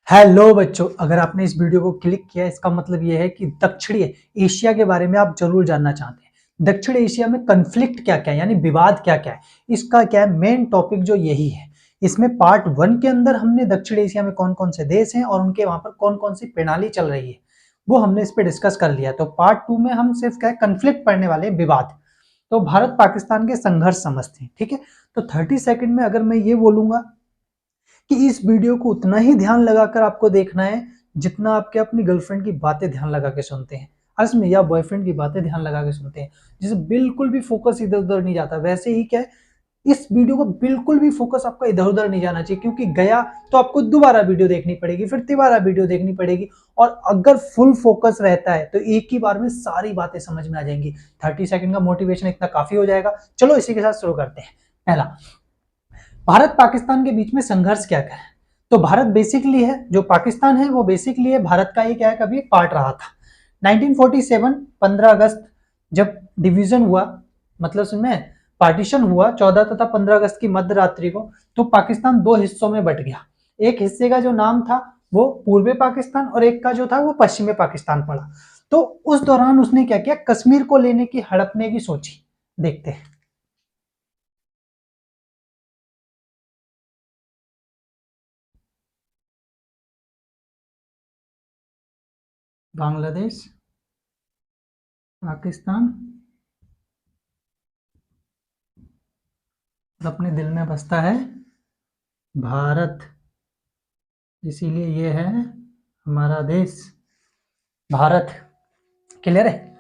Hello बच्चों, अगर आपने इस वीडियो को क्लिक किया इसका मतलब यह है कि दक्षिणी एशिया के बारे में आप जरूर जानना चाहते हैं। दक्षिण एशिया में कन्फ्लिक्ट क्या क्या है, यानी विवाद क्या क्या है, इसका क्या है मेन टॉपिक जो यही है। इसमें पार्ट 1 के अंदर हमने दक्षिण एशिया में कौन कौन से देश हैं और उनके वहां पर कौन कौन सी प्रणाली चल रही है वो हमने इस पे डिस्कस कर लिया। तो पार्ट 2 में हम सिर्फ क्या है कन्फ्लिक्ट पढ़ने वाले हैं, विवाद। तो भारत पाकिस्तान के संघर्ष समझते हैं, ठीक है। तो 30 सेकंड में अगर मैं ये बोलूंगा कि इस वीडियो को उतना ही ध्यान लगाकर आपको देखना है जितना आपके अपनी गर्लफ्रेंड की बातें ध्यान लगा के सुनते हैं, अर्ज में, या बॉयफ्रेंड की बातें ध्यान लगा के सुनते हैं, जिसे बिल्कुल भी फोकस इधर उधर नहीं जाता। वैसे ही क्या है, इस वीडियो को बिल्कुल भी फोकस आपका इधर उधर नहीं जाना चाहिए, क्योंकि गया तो आपको दोबारा वीडियो देखनी पड़ेगी, फिर तिबारा वीडियो देखनी पड़ेगी। और अगर फुल फोकस रहता है तो एक ही बार में सारी बातें समझ में आ जाएंगी। 30 सेकंड का मोटिवेशन इतना काफी हो जाएगा। चलो इसी के साथ शुरू करते हैं। पहला, भारत पाकिस्तान के बीच में संघर्ष क्या क्या है। तो भारत बेसिकली है, जो पाकिस्तान है वो बेसिकली है भारत का ही क्या है, कभी पार्ट रहा था। 1947 15 अगस्त जब डिवीजन हुआ, मतलब उसमें पार्टीशन हुआ 14 तथा 15 अगस्त की मध्य रात्रि को, तो पाकिस्तान दो हिस्सों में बट गया। एक हिस्से का जो नाम था वो पूर्वी पाकिस्तान और एक का जो था वो पश्चिमी पाकिस्तान पड़ा। तो उस दौरान उसने क्या किया, कश्मीर को लेने की, हड़पने की सोची। देखते हैं। बांग्लादेश, पाकिस्तान, अपने दिल में बसता है भारत, इसीलिए ये है हमारा देश भारत। क्लियर है।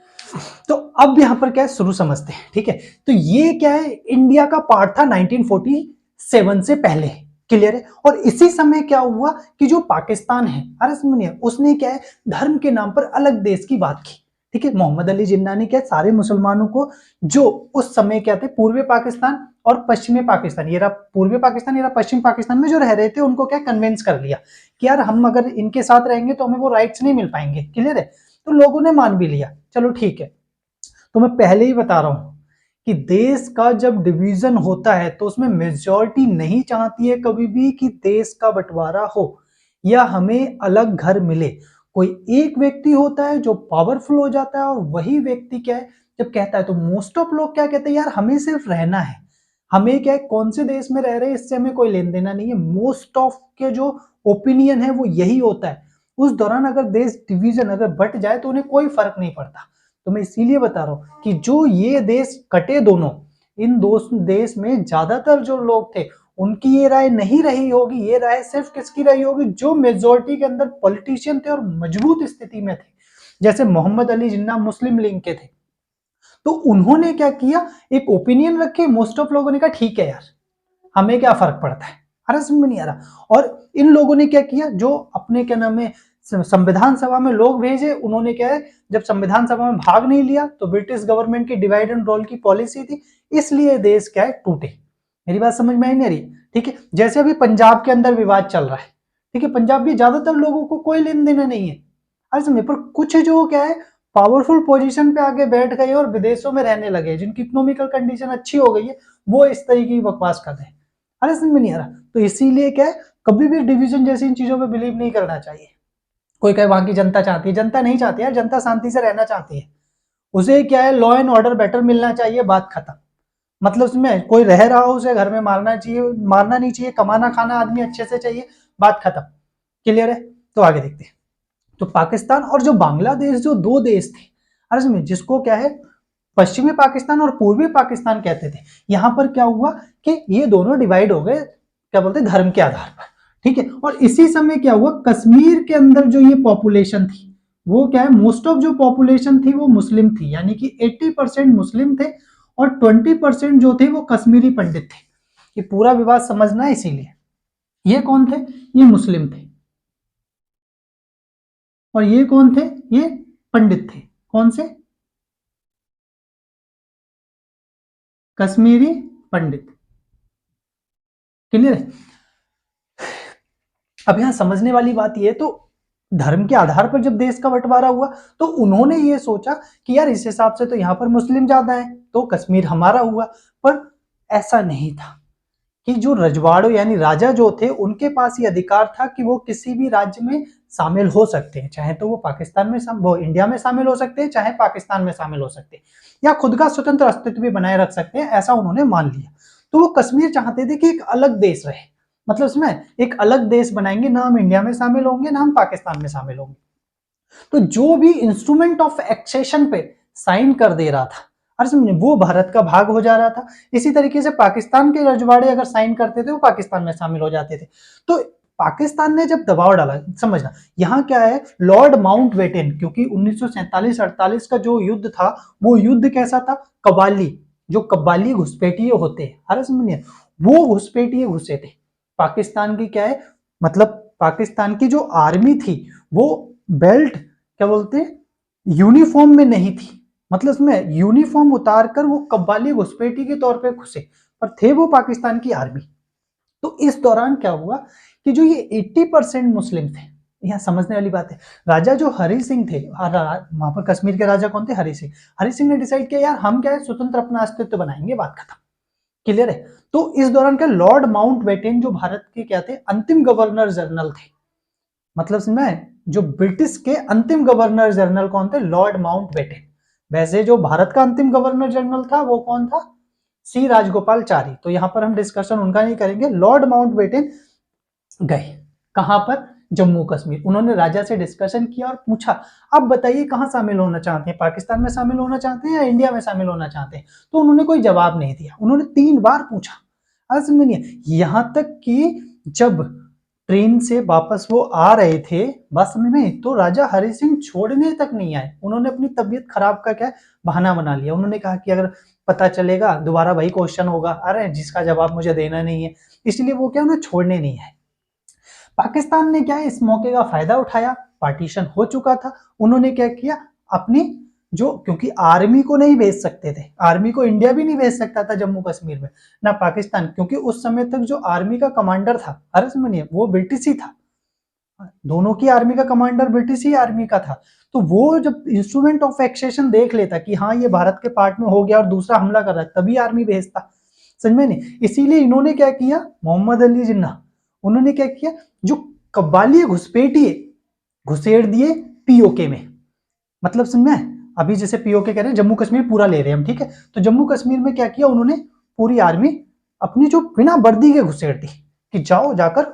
तो अब यहां पर क्या है, शुरू समझते हैं, ठीक है। तो ये क्या है, इंडिया का पार्ट था 1947 से पहले। क्लियर है। और इसी समय क्या हुआ कि जो पाकिस्तान है, अरे सुनिए, उसने क्या है धर्म के नाम पर अलग देश की बात की। ठीक है, मोहम्मद अली जिन्ना ने क्या सारे मुसलमानों को, जो उस समय क्या थे पूर्वी पाकिस्तान और पश्चिमी पाकिस्तान, ये रहा पूर्वी पाकिस्तान, ये रहा पश्चिम पाकिस्तान में जो रह रहे थे, उनको क्या कन्विंस कर लिया कि यार हम अगर इनके साथ रहेंगे तो हमें वो राइट्स नहीं मिल पाएंगे। क्लियर है। तो लोगों ने मान भी लिया, चलो ठीक है। तो मैं पहले ही बता रहा हूं कि देश का जब डिवीजन होता है तो उसमें मेजॉरिटी नहीं चाहती है कभी भी कि देश का बंटवारा हो या हमें अलग घर मिले। कोई एक व्यक्ति होता है जो पावरफुल हो जाता है, और वही व्यक्ति क्या है जब कहता है, तो मोस्ट ऑफ लोग क्या कहते हैं, यार हमें सिर्फ रहना है, हमें क्या है कौन से देश में रह रहे हैं इससे हमें कोई लेन देना नहीं है। मोस्ट ऑफ के जो ओपिनियन है वो यही होता है। उस दौरान अगर देश डिवीजन अगर बट जाए तो उन्हें कोई फर्क नहीं पड़ता। तो मैं इसीलिए बता रहा हूं कि जो ये देश कटे दोनों, इन दो देश में ज्यादातर जो लोग थे उनकी ये राय नहीं रही होगी। ये राय सिर्फ किसकी रही होगी, जो मेजोरिटी के अंदर पॉलिटिशियन थे और मजबूत स्थिति में थे, जैसे मोहम्मद अली जिन्ना मुस्लिम लीग के थे। तो उन्होंने क्या किया, एक ओपिनियन रखे, मोस्ट ऑफ लोगों ने कहा ठीक है यार, हमें क्या फर्क पड़ता है। अरे समझ में नहीं आ रहा। और इन लोगों ने क्या किया, जो अपने क्या नाम है संविधान सभा में लोग भेजे, उन्होंने क्या है जब संविधान सभा में भाग नहीं लिया तो ब्रिटिश गवर्नमेंट की डिवाइड एंड रोल की पॉलिसी थी, इसलिए देश क्या है टूटे। मेरी बात समझ में आई नहीं रही। ठीक है, जैसे अभी पंजाब के अंदर विवाद चल रहा है, ठीक है, पंजाब में ज्यादातर लोगों को कोई लेन देना नहीं है। अरे समझे, पर कुछ जो क्या है पावरफुल पोजीशन पे आके बैठ गए और विदेशों में रहने लगे, जिनकी इकोनॉमिकल कंडीशन अच्छी हो गई है, वो इस तरीके की बकवास कर रहे हैं। अरे समझ में नहीं आ रहा। तो इसीलिए क्या है, कभी भी डिवीजन जैसी इन चीजों पे बिलीव नहीं करना चाहिए। कोई कहे वहां की जनता चाहती है, जनता नहीं चाहती है, जनता शांति से रहना चाहती है। उसे क्या है लॉ एंड ऑर्डर बेटर मिलना चाहिए, बात खत्म। मतलब उसमें कोई रह रहा हो उसे घर में मारना चाहिए, मारना नहीं चाहिए, कमाना खाना आदमी अच्छे से चाहिए, बात खत्म। क्लियर है। तो आगे देखते हैं। तो पाकिस्तान और जो बांग्लादेश, जो दो देश थे, अरे में जिसको क्या है पश्चिमी पाकिस्तान और पूर्वी पाकिस्तान कहते थे, यहां पर क्या हुआ कि ये दोनों डिवाइड हो गए, क्या बोलते हैं, धर्म के आधार पर। ठीक है। और इसी समय क्या हुआ, कश्मीर के अंदर जो ये पॉपुलेशन थी वो क्या है, मोस्ट ऑफ जो पॉपुलेशन थी वो मुस्लिम थी, यानी कि 80% मुस्लिम थे और 20% जो थे वो कश्मीरी पंडित थे। ये पूरा विवाद समझना है। इसीलिए ये कौन थे, ये मुस्लिम थे, और ये कौन थे, ये पंडित थे। कौन से, कश्मीरी पंडित। क्लियर है। अब यहां समझने वाली बात यह, तो धर्म के आधार पर जब देश का बंटवारा हुआ तो उन्होंने ये सोचा कि यार इस हिसाब से तो यहां पर मुस्लिम ज्यादा है तो कश्मीर हमारा हुआ, पर ऐसा नहीं था। कि जो रजवाड़ों यानी राजा जो थे उनके पास ये अधिकार था कि वो किसी भी राज्य में शामिल हो सकते हैं, चाहे तो वो पाकिस्तान में वो इंडिया में शामिल हो सकते हैं, चाहे पाकिस्तान में शामिल हो सकते हैं, या खुद का स्वतंत्र अस्तित्व भी बनाए रख सकते हैं, ऐसा उन्होंने मान लिया। तो वो कश्मीर चाहते थे कि एक अलग देश रहे, मतलब उसमें एक अलग देश बनाएंगे, ना हम इंडिया में शामिल होंगे ना हम पाकिस्तान में शामिल होंगे। तो जो भी इंस्ट्रूमेंट ऑफ एक्सेशन पे साइन कर दे रहा था, अरे समझे, वो भारत का भाग हो जा रहा था। इसी तरीके से पाकिस्तान के रजवाड़े अगर साइन करते थे वो पाकिस्तान में शामिल हो जाते थे। तो पाकिस्तान ने जब दबाव डाला, समझना यहाँ क्या है, लॉर्ड माउंटबेटन, क्योंकि 1947-48 का जो युद्ध था वो युद्ध कैसा था, कबाली, जो कबाली घुसपैठिए होते हैं, अरे समझिए, वो घुसपैठिए घुसे थे पाकिस्तान की, क्या है मतलब पाकिस्तान की जो आर्मी थी वो बेल्ट, क्या बोलते हैं, यूनिफॉर्म में नहीं थी, मतलब उसमें यूनिफॉर्म उतार कर वो कब्बाली घुसपैठी के तौर पे घुसे, पर थे वो पाकिस्तान की आर्मी। तो इस दौरान क्या हुआ कि जो ये 80% मुस्लिम थे, यहाँ समझने वाली बात है, राजा जो हरि सिंह थे, वहां पर कश्मीर के राजा कौन थे, हरि सिंह। हरि सिंह ने डिसाइड किया यार हम क्या है स्वतंत्र अपना अस्तित्व बनाएंगे, बात खत्म, क्लियर है। तो इस दौरान क्या, लॉर्ड माउंटबेटन जो भारत के क्या थे, अंतिम गवर्नर जनरल थे, मतलब इसमें जो ब्रिटिश के अंतिम गवर्नर जनरल कौन थे, लॉर्ड माउंटबेटन। वैसे जो भारत का अंतिम गवर्नर जनरल था वो कौन था, सी राजगोपालचारी। तो यहां पर हम डिस्कशन उनका नहीं करेंगे। लॉर्ड माउंटबेटन गए कहां पर, जम्मू कश्मीर। उन्होंने राजा से डिस्कशन किया और पूछा अब बताइए कहां शामिल होना चाहते हैं, पाकिस्तान में शामिल होना चाहते हैं या इंडिया में शामिल होना चाहते हैं। तो उन्होंने कोई जवाब नहीं दिया, उन्होंने 3 बार पूछा। आज सुनिए, यहां तक कि जब ट्रेन से वापस वो आ रहे थे, बात समझ में, तो राजा हरि सिंह छोड़ने तक नहीं आए। उन्होंने अपनी तबीयत खराब का क्या बहाना बना लिया। उन्होंने कहा कि अगर पता चलेगा दोबारा वही क्वेश्चन होगा, अरे जिसका जवाब मुझे देना नहीं है, इसलिए वो क्या उन्हें छोड़ने नहीं आए। पाकिस्तान ने क्या इस मौके का फायदा उठाया, पार्टीशन हो चुका था, उन्होंने क्या किया, अपनी जो, क्योंकि आर्मी को नहीं भेज सकते थे, आर्मी को इंडिया भी नहीं भेज सकता था जम्मू कश्मीर में, ना पाकिस्तान, क्योंकि उस समय तक जो आर्मी का कमांडर था, अरे सुनिए, वो ब्रिटिश ही था, दोनों की आर्मी का कमांडर ब्रिटिश ही आर्मी का था। तो वो जब इंस्ट्रूमेंट ऑफ एक्सेशन देख लेता कि हाँ ये भारत के पार्ट में हो गया और दूसरा हमला कर रहा है, तभी आर्मी भेजता, समझ में नहीं। इसीलिए इन्होंने क्या किया, मोहम्मद अली जिन्ना, उन्होंने क्या किया, जो कब्बाली घुसपैठिए घुसेड़ दिए पीओके में, मतलब समझ में, अभी जैसे पीओके कह रहे हैं जम्मू कश्मीर पूरा ले रहे हैं हम, ठीक है, तो जम्मू कश्मीर में क्या किया उन्होंने, पूरी आर्मी अपनी जो बिना वर्दी के घुसेड़ दी कि जाओ जाकर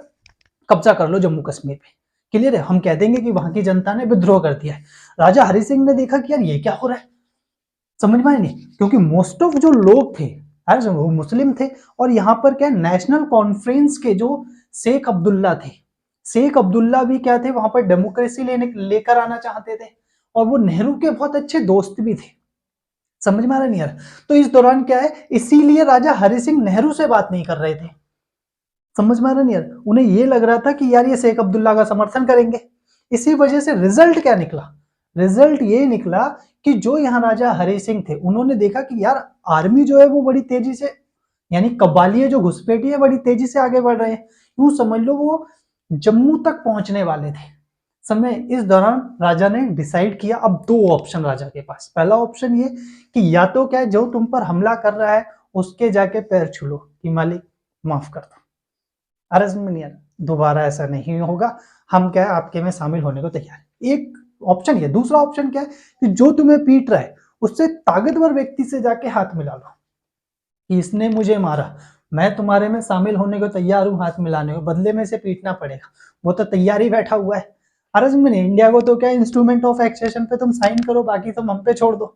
कब्जा कर लो जम्मू कश्मीर पे, क्लियर है, हम कह देंगे कि वहां की जनता ने विद्रोह कर दिया है। राजा हरि सिंह ने देखा कि यार ये क्या हो रहा है, समझ में नहीं, क्योंकि मोस्ट ऑफ जो लोग थे वो मुस्लिम थे, और यहाँ पर क्या नेशनल कॉन्फ्रेंस के जो शेख अब्दुल्ला थे, शेख अब्दुल्ला भी क्या थे, वहां पर डेमोक्रेसी लेकर आना चाहते थे, और वो नेहरू के बहुत अच्छे दोस्त भी थे, समझ में आ रहा नहीं यार। तो इस दौरान क्या है, इसीलिए राजा हरि सिंह नेहरू से बात नहीं कर रहे थे, समझ में आ रहा नहीं यार, उन्हें ये लग रहा था कि यार ये शेख अब्दुल्ला का समर्थन करेंगे। इसी वजह से रिजल्ट क्या निकला, रिजल्ट ये निकला कि जो यहाँ राजा हरि सिंह थे उन्होंने देखा कि यार आर्मी जो है वो बड़ी तेजी से, यानी कब्बाली जो घुसपैठी है बड़ी तेजी से आगे बढ़ रहे हैं, यूं समझ लो वो जम्मू तक पहुंचने वाले थे समय। इस दौरान राजा ने डिसाइड किया, अब 2 ऑप्शन राजा के पास, पहला ऑप्शन ये कि या तो क्या जो तुम पर हमला कर रहा है उसके जाके पैर छू लो कि मालिक माफ कर दो, अरे यार दोबारा ऐसा नहीं होगा, हम क्या है आपके में शामिल होने को तैयार। एक ऑप्शन ये, दूसरा ऑप्शन क्या है कि जो तुम्हें पीट रहा है उससे ताकतवर व्यक्ति से जाके हाथ मिला लो कि इसने मुझे मारा, मैं तुम्हारे में शामिल होने को तैयार हूं, हाथ मिलाने को, बदले में से पीटना पड़ेगा, वो तो तैयार ही बैठा हुआ है। अरे इंडिया को तो क्या इंस्ट्रूमेंट ऑफ एक्सेशन पे तुम साइन करो, बाकी तुम हम पे छोड़ दो,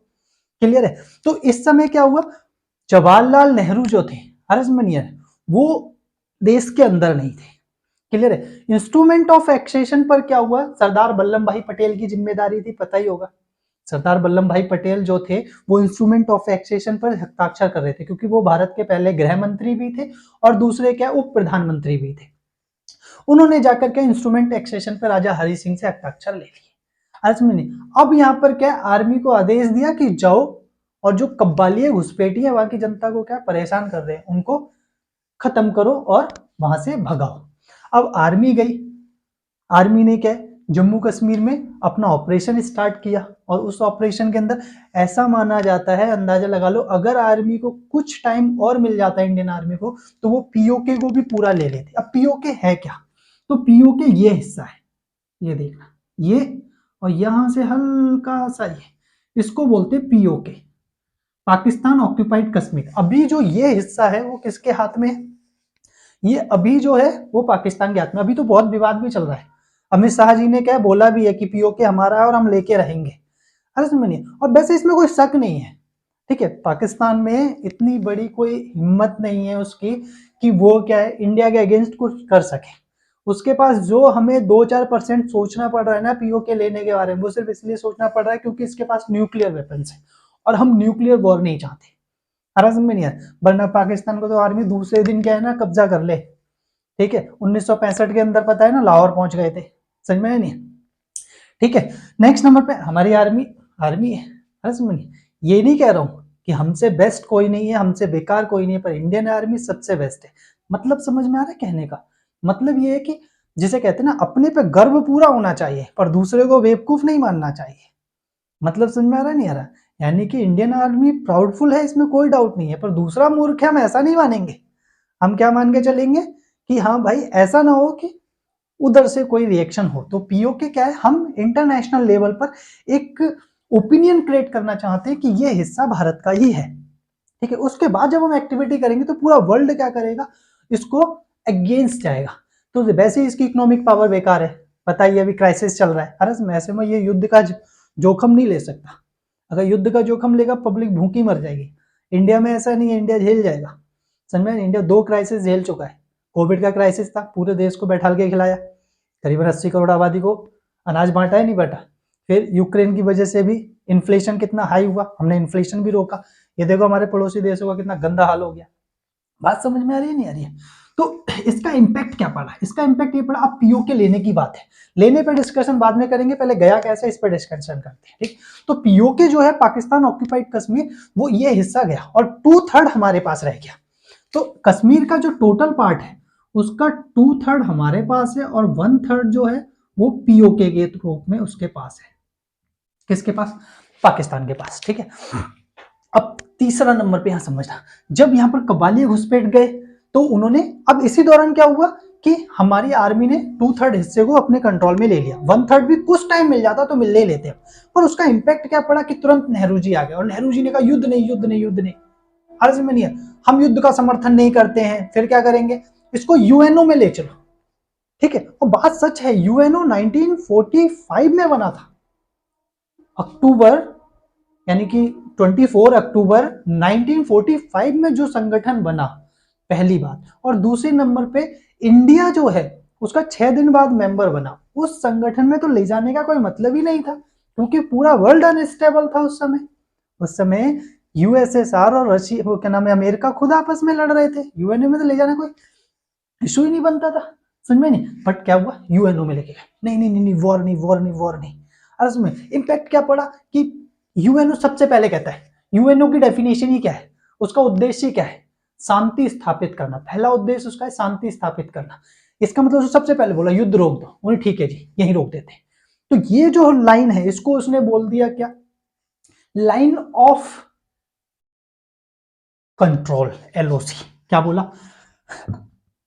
क्लियर है। तो इस समय क्या हुआ, जवाहरलाल नेहरू जो थे, अरे वो देश के अंदर नहीं थे, क्लियर है। इंस्ट्रूमेंट ऑफ एक्सेशन पर क्या हुआ, सरदार वल्लभ भाई पटेल की जिम्मेदारी थी, पता ही होगा, सरदार वल्लभ भाई पटेल जो थे वो इंस्ट्रूमेंट ऑफ एक्सेशन पर हस्ताक्षर कर रहे थे, क्योंकि वो भारत के पहले गृह मंत्री भी थे और दूसरे क्या उप प्रधानमंत्री भी थे। उन्होंने जाकर के इंस्ट्रूमेंट एक्सेशन पर राजा हरि सिंह से हस्ताक्षर ले लिए। अब यहाँ पर क्या आर्मी को आदेश दिया कि जाओ और जो कब्बाली घुसपैठी है वहां की जनता को क्या परेशान कर रहे हैं उनको खत्म करो और वहां से भगाओ। अब आर्मी गई, आर्मी ने क्या जम्मू कश्मीर में अपना ऑपरेशन स्टार्ट किया और उस ऑपरेशन के अंदर ऐसा माना जाता है, अंदाजा लगा लो, अगर आर्मी को कुछ टाइम और मिल जाता है, इंडियन आर्मी को, तो वो पीओके को भी पूरा ले लेते। अब पीओके है क्या? तो पीओके ये हिस्सा है, ये देखना, ये और यहां से हल्का सा ये, इसको बोलते हैं पीओके, पाकिस्तान ऑक्यूपाइड कश्मीर। अभी जो ये हिस्सा है वो किसके हाथ में है? ये अभी जो है वो पाकिस्तान के हाथ में। अभी तो बहुत विवाद भी चल रहा है, अमित शाह जी ने क्या बोला भी है कि पीओके हमारा है और हम लेके रहेंगे। अरे सुनिए, और वैसे इसमें कोई शक नहीं है, ठीक है, पाकिस्तान में इतनी बड़ी कोई हिम्मत नहीं है उसकी कि वो क्या है इंडिया के अगेंस्ट कुछ कर सके। उसके पास जो हमें 2-4% सोचना पड़ रहा है ना पीओके लेने के बारे में, वो सिर्फ इसलिए सोचना पड़ रहा है क्योंकि इसके पास न्यूक्लियर वेपन्स है और हम न्यूक्लियर वॉर नहीं चाहते। समझ में नहीं है, वरना पाकिस्तान को तो आर्मी दूसरे दिन क्या है ना कब्जा कर ले, ठीक है। 1965 के अंदर पता है ना लाहौर पहुंच गए थे, समझ में नहीं है, ठीक है। नेक्स्ट नंबर पे हमारी आर्मी, आर्मी है, समझ में नहीं, ये नहीं कह रहा हूं कि हमसे बेस्ट कोई नहीं है, हमसे बेकार कोई नहीं है, पर इंडियन आर्मी सबसे बेस्ट है। मतलब समझ में आ रहा है कहने का मतलब? ये है कि जिसे कहते हैं ना अपने पे गर्व पूरा होना चाहिए पर दूसरे को बेवकूफ नहीं मानना चाहिए। मतलब समझ में आ रहा है नहीं आ रहा? यानी कि इंडियन आर्मी प्राउडफुल है, इसमें कोई डाउट नहीं है, पर दूसरा मूर्ख है हम ऐसा नहीं मानेंगे। हम क्या मान के चलेंगे कि हाँ भाई ऐसा ना हो कि उधर से कोई रिएक्शन हो। तो पीओके क्या है, हम इंटरनेशनल लेवल पर एक ओपिनियन क्रिएट करना चाहते हैं कि ये हिस्सा भारत का ही है, ठीक है। उसके बाद जब हम एक्टिविटी करेंगे तो पूरा वर्ल्ड क्या करेगा, इसको अगेंस्ट जाएगा। तो वैसे ही इसकी इकोनॉमिक पावर बेकार है, पता ही अभी क्राइसिस चल रहा है। अरे ऐसे में ये युद्ध का जोखम नहीं ले सकता, अगर युद्ध का जोखम लेगा पब्लिक भूखी मर जाएगी। इंडिया में ऐसा नहीं है, इंडिया झेल जाएगा। समझ में, इंडिया 2 क्राइसिस झेल चुका है। कोविड का क्राइसिस था, पूरे देश को बैठाल के खिलाया, करीबन 80 करोड़ आबादी को अनाज बांटा है नहीं बांटा। फिर यूक्रेन की वजह से भी इन्फ्लेशन कितना हाई हुआ, हमने इन्फ्लेशन भी रोका। ये देखो हमारे पड़ोसी देशों का कितना गंदा हाल हो गया। बात समझ में आ रही है नहीं आ रही है? तो इसका इम्पैक्ट क्या पड़ा? इसका इम्पैक्ट ये पड़ा, अब पीओके लेने की बात है, लेने पे डिस्कशन बाद में करेंगे, पहले गया कैसे इस पर डिस्कशन करते हैं, ठीक। तो पीओके जो है पाकिस्तान ऑक्यूपाइड कश्मीर, वो ये हिस्सा गया और 2/3 हमारे पास रह गया। तो कश्मीर का जो टोटल पार्ट है उसका 2/3 हमारे पास है और 1/3 जो है वो पीओके के रूप में उसके पास है। किसके पास? पाकिस्तान के पास, ठीक है। अब तीसरा नंबर पे यहां समझना, जब यहां पर कव्वाली घुसपैठ गए तो उन्होंने, अब इसी दौरान क्या हुआ कि हमारी आर्मी ने 2/3 हिस्से को अपने कंट्रोल में ले लिया। 1/3 भी कुछ टाइम मिल जाता तो मिल ले लेते, पर उसका इंपैक्ट क्या पड़ा कि तुरंत नेहरू जी आ गए और नेहरू जी ने कहा युद्ध नहीं युद्ध नहीं युद्ध नहीं। अर्ज में नहीं है, हम युद्ध का समर्थन नहीं करते हैं, फिर क्या करेंगे, इसको यूएनओ में ले चलो, ठीक है। और बात सच है, यूएनओ 1945 में बना था, अक्टूबर, यानी कि 24 अक्टूबर 1945 में जो संगठन बना, पहली बात। और दूसरे नंबर पे इंडिया जो है उसका 6 दिन बाद मेंबर बना। उस संगठन में तो ले जाने का कोई मतलब ही नहीं था क्योंकि पूरा वर्ल्ड अनस्टेबल था उस समय। उस समय यूएसएसआर और रशिया, वो क्या नाम है, अमेरिका खुद आपस में लड़ रहे थे, यूएनओ में तो ले जाना कोई इशू ही नहीं बनता था, समझ में नहीं। बट क्या हुआ, यूएनओ में लेके गए, नहीं नहीं नहीं वॉर नहीं वॉर नहीं वॉर नहीं। और उसमें इम्पैक्ट क्या पड़ा कि यूएनओ सबसे पहले कहता है, यूएनओ की डेफिनेशन ही क्या है, उसका उद्देश्य क्या है, शांति स्थापित करना। पहला उद्देश्य उसका है शांति स्थापित करना। इसका मतलब सबसे पहले बोला युद्ध रोक दो, उन्हें ठीक है जी यही रोक देते। तो ये जो लाइन है इसको उसने बोल दिया क्या, लाइन ऑफ कंट्रोल, एलओसी। क्या बोला,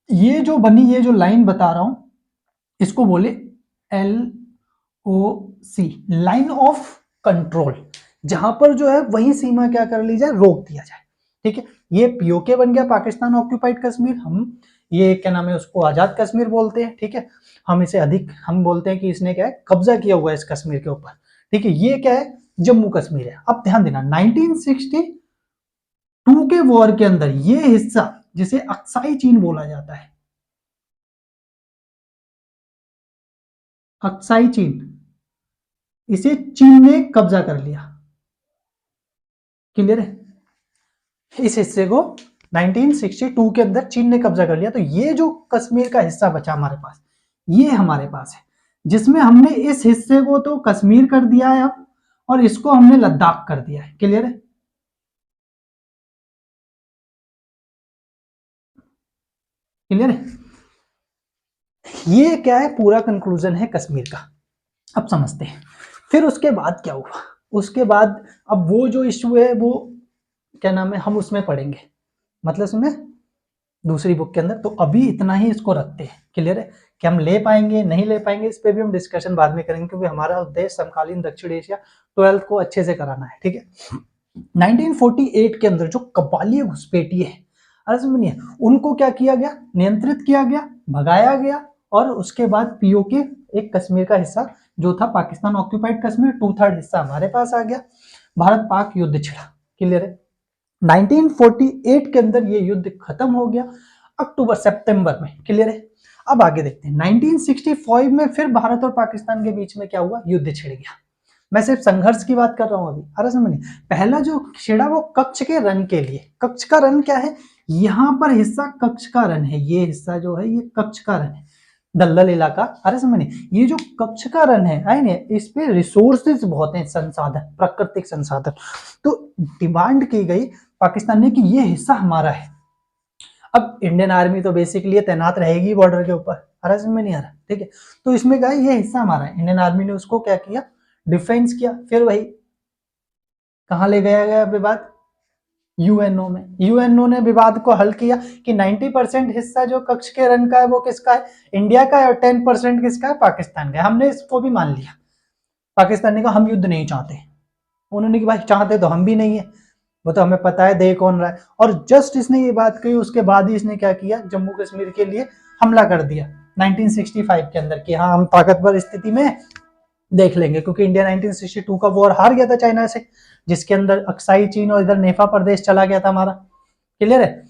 ये जो बनी, ये जो लाइन बता रहा हूं इसको बोले L O C, line of control, जहां पर जो है वही सीमा क्या कर ली जाए, रोक दिया जाए, ठीक है। ये पीओके बन गया पाकिस्तान ऑक्यूपाइड कश्मीर। हम ये क्या नाम है उसको आजाद कश्मीर बोलते हैं, ठीक है। हम इसे अधिक हम बोलते हैं कि इसने क्या है कब्जा किया हुआ है इस कश्मीर के ऊपर, ठीक है। ये क्या है, जम्मू कश्मीर है। अब ध्यान देना 1962 के वॉर के अंदर ये हिस्सा जिसे अक्साई चीन बोला जाता है, अक्साई चीन, इसे चीन ने कब्जा कर लिया। क्लियर है, इस हिस्से को 1962 के अंदर चीन ने कब्जा कर लिया। तो ये जो कश्मीर का हिस्सा बचा हमारे पास, ये हमारे पास है, जिसमें हमने इस हिस्से को तो कश्मीर कर दिया है अब, और इसको हमने लद्दाख कर दिया है। क्लियर है, क्लियर है। ये क्या है, पूरा कंक्लूजन है कश्मीर का। अब समझते हैं फिर उसके बाद क्या हुआ। उसके बाद अब वो जो इशू है वो क्या नाम है, हम उसमें पढ़ेंगे, मतलब सुने दूसरी बुक के अंदर। तो अभी इतना ही इसको रखते हैं, क्लियर है कि हम ले पाएंगे नहीं ले पाएंगे, इस पे भी हम डिस्कशन बाद में करेंगे, क्योंकि हमारा उद्देश्य समकालीन दक्षिण एशिया 12th को अच्छे से कराना है, ठीक है। 1948 के अंदर जो कबाली घुसपैठिए है, अरे सुनिए, उनको क्या किया गया, नियंत्रित किया गया, भगाया गया, और उसके बाद पीओके एक कश्मीर का हिस्सा जो था पाकिस्तान ऑक्यूपाइड कश्मीर 2/3 हिस्सा हमारे पास आ गया, भारत पाक युद्ध छिड़ा, क्लियर है। 1948 के अंदर ये युद्ध खत्म हो गया अक्टूबर सितंबर में, क्लियर है। अब आगे देखते हैं 1965 में फिर भारत और पाकिस्तान के बीच में क्या हुआ, युद्ध छिड़ गया। मैं सिर्फ संघर्ष की बात कर रहा हूं अभी, अरे समझिए, पहला जो छिड़ा वो कच्छ के रन के लिए। कच्छ का रन क्या है, यहां पर हिस्सा कच्छ का रन है, ये हिस्सा जो है ये कच्छ का रन है, दलदल इलाका। अरे समझिए, ये जो कच्छ का रन है ना, इस पे रिसोर्सेज बहुत हैं, संसाधन, प्राकृतिक संसाधन। तो डिमांड की गई पाकिस्तान ने कि ये हिस्सा हमारा है। अब इंडियन आर्मी तो बेसिकली तैनात रहेगी बॉर्डर के ऊपर, अरे समझ में नहीं आ रहा, ठीक है। तो इसमें कहा ये हिस्सा हमारा है, इंडियन आर्मी ने उसको क्या किया, डिफेंस किया। फिर वही कहाँ ले गया गया विवाद, यूएनओ में। यूएनओ ने विवाद को हल किया कि 90% हिस्सा जो कच्छ के रन का है वो किसका है, इंडिया का है, और 10% किसका है, पाकिस्तान का है। हमने इसको भी मान लिया। पाकिस्तान ने कहा हम युद्ध नहीं चाहते, उन्होंने कहा भाई चाहते तो हम भी नहीं है, वो तो हमें पता है दे कौन रहा है। और जस्ट इसने ये बात कही, उसके बाद ही इसने क्या किया, जम्मू कश्मीर के लिए हमला कर दिया 1965 के अंदर कि हाँ हम ताकतवर स्थिति में देख लेंगे, क्योंकि इंडिया 1962 का वॉर हार गया था चाइना से, जिसके अंदर अक्साई चीन और इधर नेफा प्रदेश चला गया था हमारा, क्लियर है।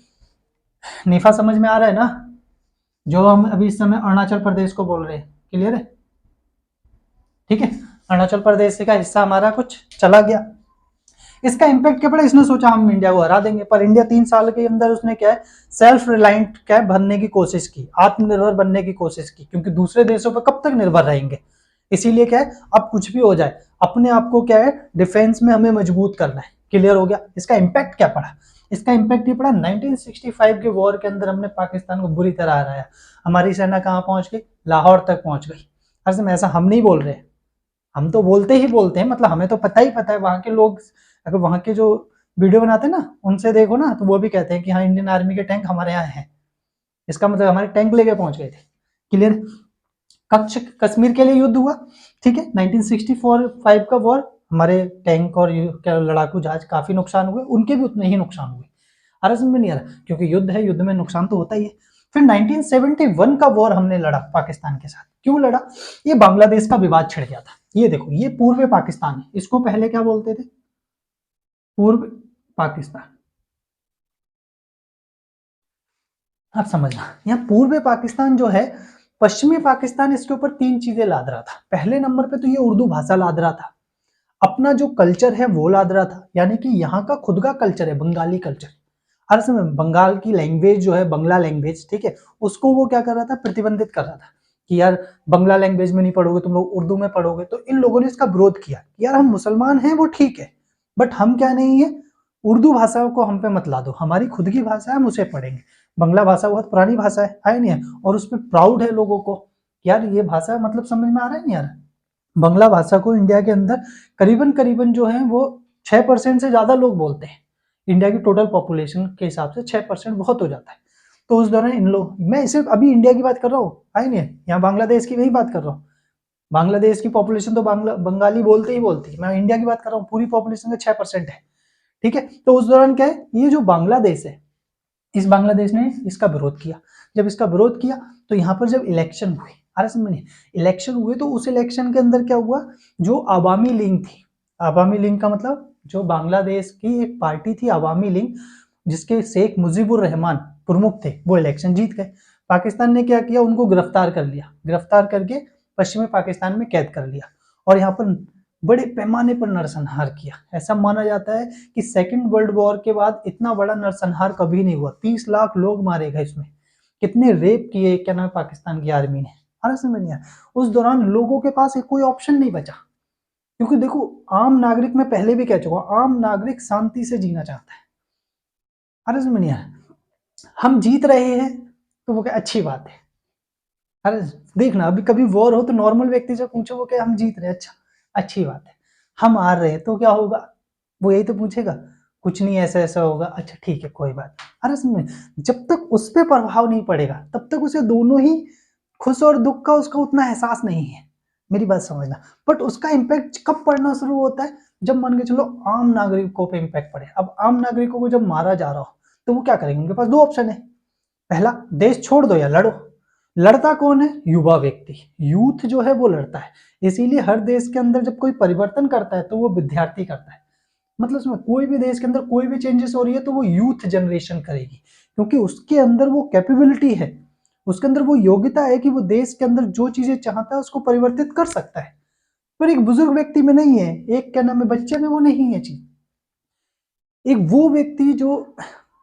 नेफा समझ में आ रहा है ना, जो हम अभी इस समय अरुणाचल प्रदेश को बोल रहे हैं, क्लियर है, ठीक है। अरुणाचल प्रदेश का हिस्सा हमारा कुछ चला गया। इसका इंपैक्ट क्या पड़ा, इसने सोचा हम इंडिया को हरा देंगे, पर इंडिया 3 साल के अंदर उसने क्या है, सेल्फ रिलायंट क्या है बनने की कोशिश की, आत्मनिर्भर बनने की कोशिश की, क्योंकि दूसरे देशों पर कब तक निर्भर रहेंगे। इसीलिए क्या है, अब कुछ भी हो जाए अपने आप को क्या है, डिफेंस में हमें मजबूत करना है, क्लियर हो गया। इसका इंपैक्ट क्या पड़ा, इसका इंपैक्ट ये पड़ा 1965 के वॉर के अंदर हमने पाकिस्तान को बुरी तरह हराया। हमारी सेना कहाँ पहुंच गई, लाहौर तक पहुंच गई। असल ऐसा हम नहीं बोल रहे, हम तो बोलते ही बोलते हैं, मतलब हमें तो पता ही पता है। वहां के लोग अगर वहां के जो वीडियो बनाते हैं ना, उनसे देखो ना, तो वो भी कहते हैं कि हाँ इंडियन आर्मी के टैंक हमारे यहाँ हैं। इसका मतलब हमारे टैंक लेके पहुंच गए थे, क्लियर। कच्छ कश्मीर के लिए युद्ध हुआ, ठीक है। 1964-5 का वॉर, हमारे टैंक और लड़ाकू जहाज काफी नुकसान हुए, उनके भी उतने ही नुकसान हुए। आ रहा समझ में नहीं आ रहा, क्योंकि युद्ध है, युद्ध में नुकसान तो होता ही है। फिर 1971 का वॉर हमने लड़ा पाकिस्तान के साथ। क्यों लड़ा, ये बांग्लादेश का विवाद छिड़ गया था। ये देखो, ये पूर्व पाकिस्तान है, इसको पहले क्या बोलते थे, पूर्व पाकिस्तान। आप समझना, यहाँ पूर्व पाकिस्तान जो है, पश्चिमी पाकिस्तान इसके ऊपर 3 चीजें लाद रहा था। पहले नंबर पे तो ये उर्दू भाषा लाद रहा था, अपना जो कल्चर है वो लाद रहा था, यानी कि यहाँ का खुद का कल्चर है, बंगाली कल्चर। हर समय बंगाल की लैंग्वेज जो है, बंगला लैंग्वेज, ठीक है, उसको वो क्या कर रहा था, प्रतिबंधित कर रहा था कि यार बंगला लैंग्वेज में नहीं पढ़ोगे तुम लोग, उर्दू में पढ़ोगे। तो इन लोगों ने इसका विरोध किया, यार हम मुसलमान हैं वो ठीक है, बट हम क्या नहीं है, उर्दू भाषा को हम पे मत ला दो, हमारी खुद की भाषा है, हम उसे पढ़ेंगे। बंगला भाषा बहुत पुरानी भाषा है नहीं है, और उस पर प्राउड है लोगों को, यार ये भाषा मतलब समझ में आ रहा है नहीं यार। बंगला भाषा को इंडिया के अंदर करीबन करीबन जो है वो 6% से ज्यादा लोग बोलते हैं। इंडिया की टोटल पॉपुलेशन के हिसाब से 6% बहुत हो जाता है। तो उस दौरान इन लोग, मैं सिर्फ अभी इंडिया की बात कर रहा हूँ, है नहीं, यहाँ बांग्लादेश की नहीं बात कर रहा हूँ। बांग्लादेश की पॉपुलेशन तो बंगाली बोलते ही बोलती है, मैं इंडिया की बात कर रहा हूँ, पूरी पॉपुलेशन का 6% है, ठीक है। तो उस दौरान क्या है, ये जो बांग्लादेश है, इस बांग्लादेश ने इसका विरोध किया। जब इसका विरोध किया तो यहाँ पर जब इलेक्शन हुए, अरे समझिए, इलेक्शन हुए तो उस इलेक्शन के अंदर क्या हुआ, जो अवामी लीग थी, अवामी लीग का मतलब जो बांग्लादेश की एक पार्टी थी अवामी लीग, जिसके शेख मुजीबुर रहमान प्रमुख थे, वो इलेक्शन जीत गए। पाकिस्तान ने क्या किया, उनको गिरफ्तार कर लिया, गिरफ्तार करके पश्चिमी पाकिस्तान में कैद कर लिया, और यहाँ पर बड़े पैमाने पर नरसंहार किया। ऐसा माना जाता है कि सेकेंड वर्ल्ड वॉर के बाद इतना बड़ा नरसंहार कभी नहीं हुआ, 30 लाख लोग मारे गए इसमें। कितने रेप किए, क्या नाम, पाकिस्तान की आर्मी ने, समझ नहीं आया। उस दौरान लोगों के पास कोई ऑप्शन नहीं बचा, क्योंकि देखो आम नागरिक, मैं पहले भी कह चुका, आम नागरिक शांति से जीना चाहता है। समझ नहीं आया, हम जीत रहे हैं तो वो क्या अच्छी बात है, अरे देखना, अभी कभी वॉर हो तो नॉर्मल व्यक्ति से पूछो, वो क्या हम जीत रहे हैं, अच्छा अच्छी बात है। हम हार रहे हैं तो क्या होगा, वो यही तो पूछेगा, कुछ नहीं ऐसा ऐसा होगा, अच्छा ठीक है कोई बात। अरे सुन, जब तक उस पर प्रभाव नहीं पड़ेगा तब तक उसे दोनों ही खुश और दुख का उसका उतना एहसास नहीं है, मेरी बात समझना। बट उसका इम्पैक्ट कब पड़ना शुरू होता है, जब मान के चलो आम नागरिकों पे इम्पैक्ट पड़े। अब आम नागरिकों को जब मारा जा रहा हो तो वो क्या करेंगे, उनके पास दो ऑप्शन है, पहला देश छोड़ दो या लड़ो। लड़ता कौन है, युवा व्यक्ति, यूथ जो है वो लड़ता है। इसीलिए हर देश के अंदर जब कोई परिवर्तन करता है तो वो विद्यार्थी करता है। मतलब उसमें कोई भी देश के अंदर कोई भी चेंजेस हो रही है तो वो यूथ जनरेशन करेगी, क्योंकि उसके अंदर वो कैपेबिलिटी है, उसके अंदर वो योग्यता है कि वो देश के अंदर जो चीजें चाहता है उसको परिवर्तित कर सकता है। पर एक बुजुर्ग व्यक्ति में नहीं है, एक क्या नाम है बच्चे में वो नहीं है चीज। एक वो व्यक्ति जो,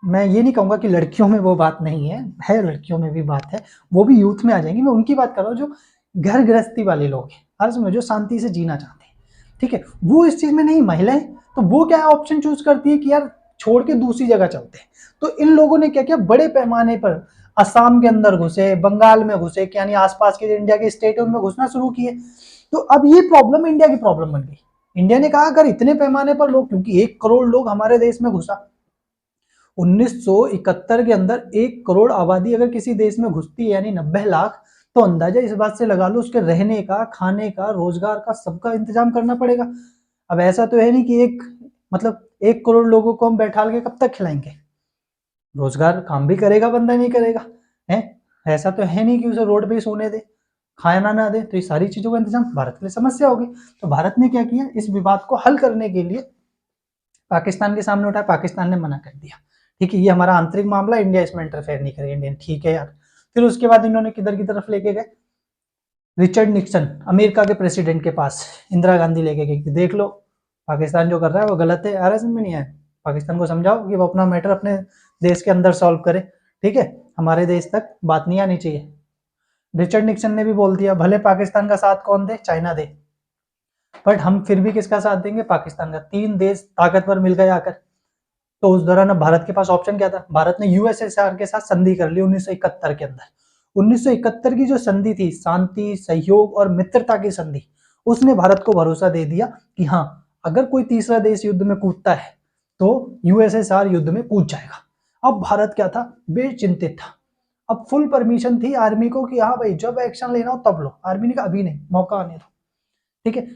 मैं ये नहीं कहूंगा कि लड़कियों में वो बात नहीं है लड़कियों में भी बात है, वो भी यूथ में आ जाएंगी, मैं उनकी बात कर रहा हूँ जो घर गृहस्थी वाले लोग हैं, हर समय जो शांति से जीना चाहते हैं, ठीक है, वो इस चीज में नहीं। महिलाएं तो वो क्या ऑप्शन चूज करती है कि यार छोड़ के दूसरी जगह चलते हैं। तो इन लोगों ने क्या किया, बड़े पैमाने पर असम के अंदर घुसे, बंगाल में घुसे, यानी आसपास के इंडिया के स्टेट है उनमें घुसना शुरू किए। तो अब ये प्रॉब्लम इंडिया की प्रॉब्लम बन गई। इंडिया ने कहा अगर इतने पैमाने पर लोग, क्योंकि 1 करोड़ लोग हमारे देश में घुसा, 1971 के अंदर 1 करोड़ आबादी अगर किसी देश में घुसती है यानी 90 लाख, तो अंदाजा इस बात से लगा लो उसके रहने का, खाने का, रोजगार का, सबका इंतजाम करना पड़ेगा। अब ऐसा तो है नहीं कि मतलब 1 करोड़ लोगों को हम बैठा के कब तक खिलाएंगे, रोजगार काम भी करेगा बंदा, नहीं करेगा है, ऐसा तो है नहीं कि उसे रोड पे ही सोने दे, खाना ना दे। तो ये सारी चीजों का इंतजाम भारत के लिए समस्या होगी। तो भारत ने क्या किया, इस विवाद को हल करने के लिए पाकिस्तान के सामने उठाया, पाकिस्तान ने मना कर दिया, ठीक है ये हमारा आंतरिक मामला, इंडिया इसमें इंटरफेयर नहीं करेगा, इंडियन ठीक है यार। फिर उसके बाद इन्होंने किधर की तरफ लेके गए, रिचर्ड निक्सन अमेरिका के प्रेसिडेंट के पास इंदिरा गांधी लेके गई कि देख लो पाकिस्तान जो कर रहा है वो गलत है, अरे समझ में नहीं आया, पाकिस्तान को समझाओ कि वो अपना मैटर अपने देश के अंदर सॉल्व करे, ठीक है, हमारे देश तक बात नहीं आनी चाहिए। रिचर्ड निक्सन ने भी बोल दिया भले पाकिस्तान का साथ कौन दे, चाइना दे, बट हम फिर भी किसका साथ देंगे, पाकिस्तान का। 3 देश ताकतवर मिल गए आकर। तो उस दौरान अब भारत के पास ऑप्शन क्या था, भारत ने यूएसएसआर के साथ संधि कर ली 1971 के अंदर। 1971 की जो संधि थी, शांति, सहयोग और मित्रता की संधि, उसने भारत को भरोसा दे दिया कि हाँ अगर कोई तीसरा देश युद्ध में कूदता है तो यूएसएसआर युद्ध में कूद जाएगा। अब भारत क्या था, बेचिंतित था। अब फुल परमिशन थी आर्मी को कि हाँ भाई जब एक्शन लेना हो तब लो। आर्मी ने कहा अभी नहीं, मौका आने दो, ठीक है।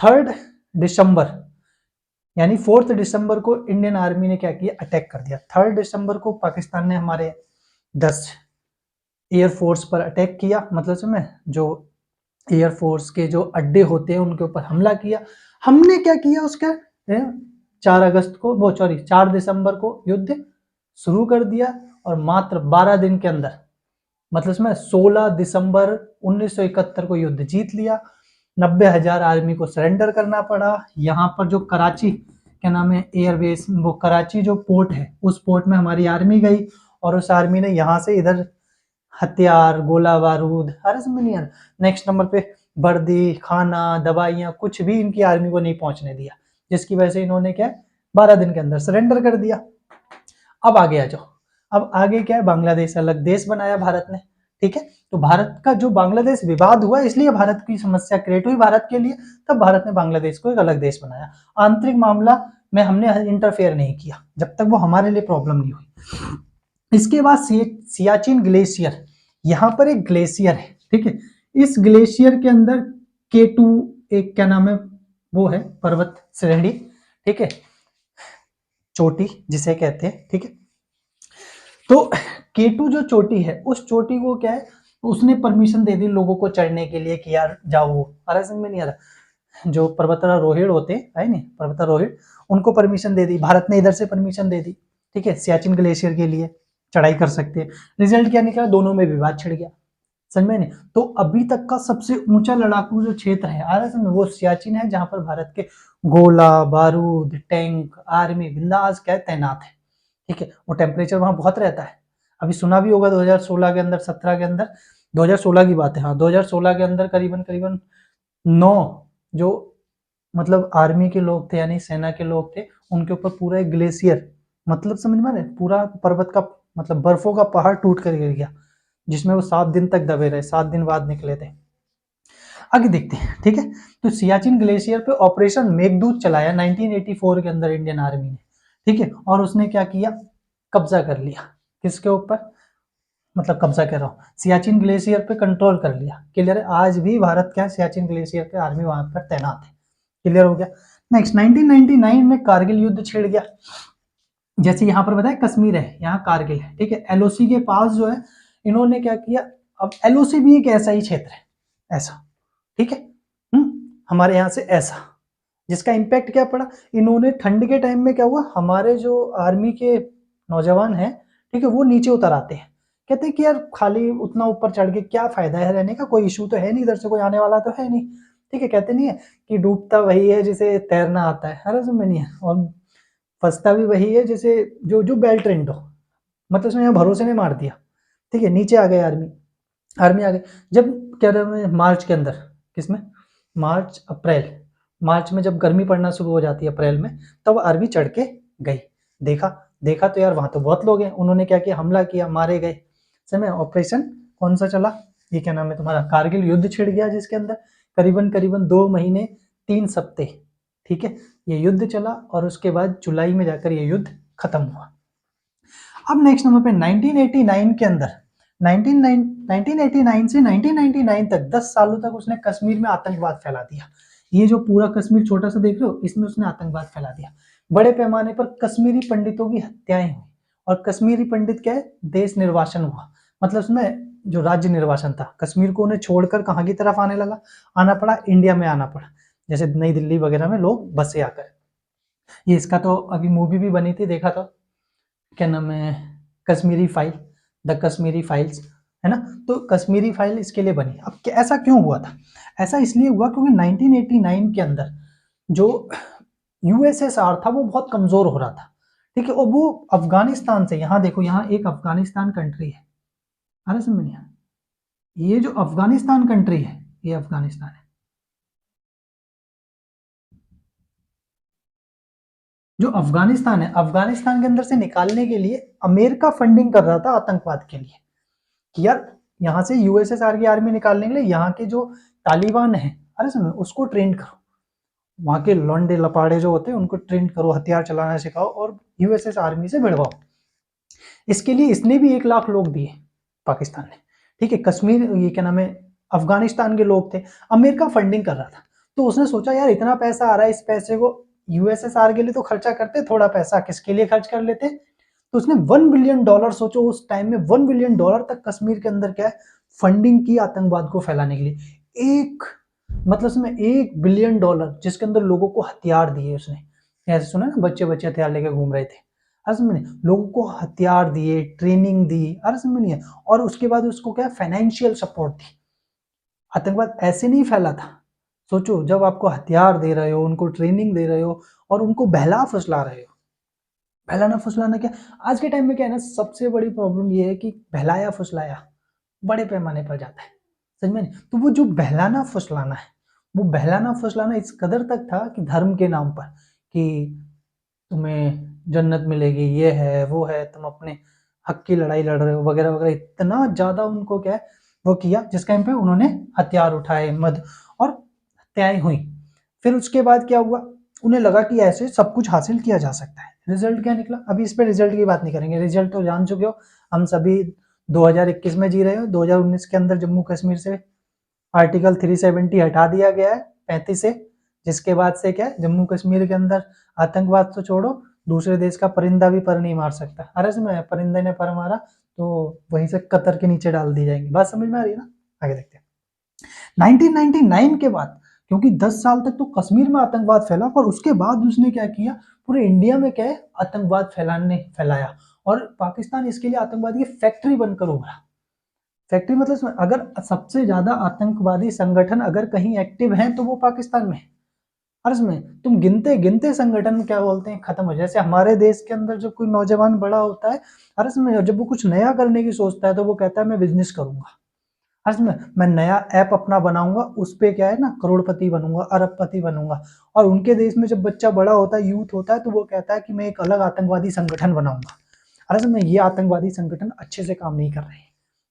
3 दिसंबर यानी 4 दिसंबर को इंडियन आर्मी ने क्या किया, अटैक कर दिया। 3 दिसंबर को पाकिस्तान ने हमारे 10 एयरफोर्स पर अटैक किया, मतलब समझ, जो एयरफोर्स के जो अड्डे होते हैं उनके ऊपर हमला किया। हमने क्या किया उसके 4 अगस्त को, वो सॉरी 4 दिसंबर को युद्ध शुरू कर दिया, और मात्र 12 दिन के अंदर, मतलब इसमें 16 दिसंबर 1971 को युद्ध जीत लिया। 90,000 आर्मी को सरेंडर करना पड़ा। यहाँ पर जो कराची क्या नाम है एयरबेस, वो कराची जो पोर्ट है उस पोर्ट में हमारी आर्मी गई, और उस आर्मी ने यहाँ से इधर हथियार, गोला बारूद, हर समझ नहीं आ रहा, नेक्स्ट नंबर पे वर्दी, खाना, दवाइयाँ, कुछ भी इनकी आर्मी को नहीं पहुंचने दिया, जिसकी वजह से इन्होंने क्या 12 दिन के अंदर सरेंडर कर दिया। अब आगे आ जाओ, अब आगे क्या है, बांग्लादेश अलग देश बनाया भारत ने, ठीक है। तो भारत का जो बांग्लादेश विवाद हुआ इसलिए भारत की समस्या क्रिएट हुई भारत के लिए, तब भारत ने बांग्लादेश को एक अलग देश बनाया। आंतरिक मामला में हमने इंटरफेयर नहीं किया जब तक वो हमारे लिए प्रॉब्लम नहीं हुई। इसके बाद सियाचिन ग्लेशियर, यहाँ पर एक ग्लेशियर है, ठीक है। इस ग्लेशियर के अंदर K2 एक क्या नाम है वो है पर्वत श्रेणी, ठीक है, चोटी जिसे कहते हैं, ठीक है। तो K2 जो चोटी है उस चोटी को क्या है, उसने परमिशन दे दी लोगों को चढ़ने के लिए कि यार जाओ, अरे समझ में नहीं आ रहा, जो पर्वतारोहण होते है नहीं, पर्वतारोहण, उनको परमिशन दे दी भारत ने, इधर से परमिशन दे दी, ठीक है, सियाचिन ग्लेशियर के लिए चढ़ाई कर सकते हैं। रिजल्ट क्या निकला, दोनों में विवाद छिड़ गया, समझ में नहीं। तो अभी तक का सबसे ऊंचा लड़ाकू जो क्षेत्र है आरएस में वो सियाचिन है, जहां पर भारत के गोला बारूद, टैंक, आर्मी बिंदास क्या है तैनात है, ठीक है। वो टेम्परेचर वहां बहुत रहता है, अभी सुना भी होगा 2016 के अंदर, 17 के अंदर, 2016 की बात है, हाँ 2016 के अंदर करीबन करीबन 9 जो मतलब आर्मी के लोग थे यानी सेना के लोग थे, उनके ऊपर पूरा एक ग्लेशियर, मतलब समझ में पूरा पर्वत का मतलब बर्फों का पहाड़ टूट कर गिर गया, जिसमें वो 7 दिन तक दबे रहे, 7 दिन बाद निकले थे। आगे देखते हैं, ठीक है। तो सियाचिन ग्लेशियर पे ऑपरेशन मेघदूत चलाया 1984 के अंदर इंडियन आर्मी ने, ठीक है। और उसने क्या किया, कब्जा कर लिया, किसके ऊपर, मतलब कब्जा कर रहा हूँ, सियाचिन ग्लेशियर पे कंट्रोल कर लिया। क्लियर है, आज भी भारत क्या सियाचिन ग्लेशियर पे आर्मी वहां पर तैनात है। क्लियर हो गया। नेक्स्ट 1999 में कारगिल युद्ध छिड़ गया। जैसे यहाँ पर बताया कश्मीर है, यहाँ कारगिल है, ठीक है। एलओसी के पास जो है इन्होंने क्या किया, अब एलओसी भी एक ऐसा ही क्षेत्र है, ऐसा, ठीक है। हमारे यहाँ से ऐसा, जिसका इम्पैक्ट क्या पड़ा, इन्होंने ठंड के टाइम में क्या हुआ, हमारे जो आर्मी के नौजवान हैं, ठीक है, वो नीचे उतर आते हैं। कहते हैं कि यार खाली उतना ऊपर चढ़ के क्या फायदा है रहने का, कोई इशू तो है नहीं, इधर से कोई आने वाला तो है नहीं, ठीक है। कहते नहीं है कि डूबता वही है जिसे तैरना आता है, अरे समझ नहीं है, और फंसता भी वही है जिसे जो जो बेल्ट ट्रेंड हो, मतलब उसने यहाँ भरोसे में मार दिया, ठीक है। नीचे आ गए आर्मी, आर्मी आ गई। जब क्या नाम है, मार्च के अंदर, किसमें, मार्च अप्रैल, मार्च में जब गर्मी पड़ना शुरू हो जाती है अप्रैल में, तब आर्मी चढ़ के गई। देखा, देखा तो यार वहां तो बहुत लोग हैं, उन्होंने क्या किया, हमला किया, मारे गए। समय ऑपरेशन कौन सा चला, ये क्या नाम है तुम्हारा, कारगिल युद्ध छिड़ गया, जिसके अंदर करीबन करीबन 2 महीने 3 सप्ते, ठीक है, ये युद्ध चला। और उसके बाद जुलाई में जाकर ये युद्ध खत्म हुआ। अब नेक्स्ट नंबर पे 1989 के अंदर 1989 से 1999 तक 10 सालों तक उसने कश्मीर में आतंकवाद फैला दिया। ये जो पूरा कश्मीर छोटा सा देख रहे हो, इसमें उसने आतंकवाद फैला दिया। बड़े पैमाने पर कश्मीरी पंडितों की हत्याएं हुई। और कश्मीरी पंडित क्या है, देश निर्वासन हुआ, मतलब उसमें जो राज्य निर्वासन था, कश्मीर को उन्हें छोड़कर कहाँ की तरफ आने लगा, आना पड़ा, इंडिया में आना पड़ा। जैसे नई दिल्ली वगैरह में लोग बसे आकर, ये इसका तो अभी मूवी भी बनी थी, देखा था, क्या नाम है, Kashmiri file, the Kashmiri files, है ना। तो कश्मीरी फाइल इसके लिए बनी। अब ऐसा क्यों हुआ था, ऐसा इसलिए हुआ क्योंकि 1989 के अंदर जो यूएसएसआर था वो बहुत कमजोर हो रहा था, ठीक है। और वो अफगानिस्तान से, यहाँ देखो, यहाँ एक अफगानिस्तान कंट्री है, अरे समझ में, ये जो अफगानिस्तान कंट्री है, ये अफगानिस्तान है, जो अफगानिस्तान है, अफगानिस्तान के अंदर से निकालने के लिए अमेरिका फंडिंग कर रहा था आतंकवाद के लिए, कि यार यहाँ से यूएसएसआर की आर्मी निकालने के लिए यहाँ के जो तालिबान है, अरे सुनो, उसको ट्रेन करो, वहां के लौंडे लपाड़े जो होते हैं उनको ट्रेन करो, हथियार चलाना सिखाओ और यूएसएस आर्मी से भिड़वाओ। इसके लिए इसने भी 1 लाख लोग दिए, पाकिस्तान ने, ठीक है। कश्मीर, ये क्या नाम है, अफगानिस्तान के लोग थे, अमेरिका फंडिंग कर रहा था। तो उसने सोचा यार इतना पैसा आ रहा है, इस पैसे को यूएसएसआर के लिए तो खर्चा करते, थोड़ा पैसा किसके लिए खर्च कर लेते। तो उसने $1 बिलियन, सोचो उस टाइम में $1 बिलियन तक कश्मीर के अंदर क्या है, फंडिंग की आतंकवाद को फैलाने के लिए। एक मतलब उसमें $1 बिलियन, जिसके अंदर लोगों को हथियार दिए उसने, ऐसे सुना ना, बच्चे बच्चे हथियार लेके घूम रहे थे, अरे समझ, लोगों को हथियार दिए, ट्रेनिंग दी, अरे समझ, और उसके बाद उसको क्या फाइनेंशियल सपोर्ट दी। आतंकवाद ऐसे नहीं फैला था, सोचो, जब आपको हथियार दे रहे हो, उनको ट्रेनिंग दे रहे हो और उनको बहला फुसला रहे हो। बहलाना फुसलाना क्या, आज के टाइम में क्या है ना, सबसे बड़ी प्रॉब्लम ये है कि बहलाया फुसलाया बड़े पैमाने पर जाता है, समझ में नहीं। तो वो जो बहलाना फुसलाना है, वो बहलाना फुसलाना इस कदर तक था कि धर्म के नाम पर, कि तुम्हें जन्नत मिलेगी, ये है वो है, तुम अपने हक की लड़ाई लड़ रहे हो, वगैरह वगैरह, इतना ज्यादा उनको क्या है वो किया, जिस टाइम पे उन्होंने हथियार उठाए, मद और हत्याएं हुई। फिर उसके बाद क्या हुआ, उन्हें लगा कि ऐसे सब कुछ हासिल किया जा सकता है। रिजल्ट क्या निकला, अभी इस पे रिजल्ट की बात नहीं करेंगे, रिजल्ट तो जान चुके हो, हम सभी 2021 में जी रहे हो। 2019 के अंदर जम्मू कश्मीर से आर्टिकल 370 हटा दिया गया है 35 से, जिसके बाद से क्या है, जम्मू कश्मीर के अंदर आतंकवाद तो छोड़ो, दूसरे देश का परिंदा भी पर नहीं मार सकता। अरे समझ, परिंदे ने पर मारा तो वहीं से कतर के नीचे डाल दी जाएंगी, बात समझ में आ रही है ना। आगे देखते हैं 1999 के बाद, क्योंकि 10 साल तक तो कश्मीर में आतंकवाद फैला, पर उसके बाद उसने क्या किया, पूरे इंडिया में क्या है, आतंकवाद फैलाया। और पाकिस्तान इसके लिए आतंकवाद की फैक्ट्री बनकर उभरा। फैक्ट्री मतलब अगर सबसे ज्यादा आतंकवादी संगठन अगर कहीं एक्टिव हैं तो वो पाकिस्तान में है। और इसमें तुम गिनते गिनते संगठन क्या बोलते हैं खत्म हो, जैसे हमारे देश के अंदर जब कोई नौजवान बड़ा होता है, और इसमें जब वो कुछ नया करने की सोचता है तो वो कहता है मैं बिजनेस करूंगा, और इसमें मैं नया ऐप अपना बनाऊंगा, उस पे क्या है ना, करोड़पति बनूंगा, अरबपति बनूंगा। और उनके देश में जब बच्चा बड़ा होता है, यूथ होता है, तो वो कहता है कि मैं एक अलग आतंकवादी संगठन बनाऊंगा। और इसमें ये आतंकवादी संगठन अच्छे से काम नहीं कर रहे हैं,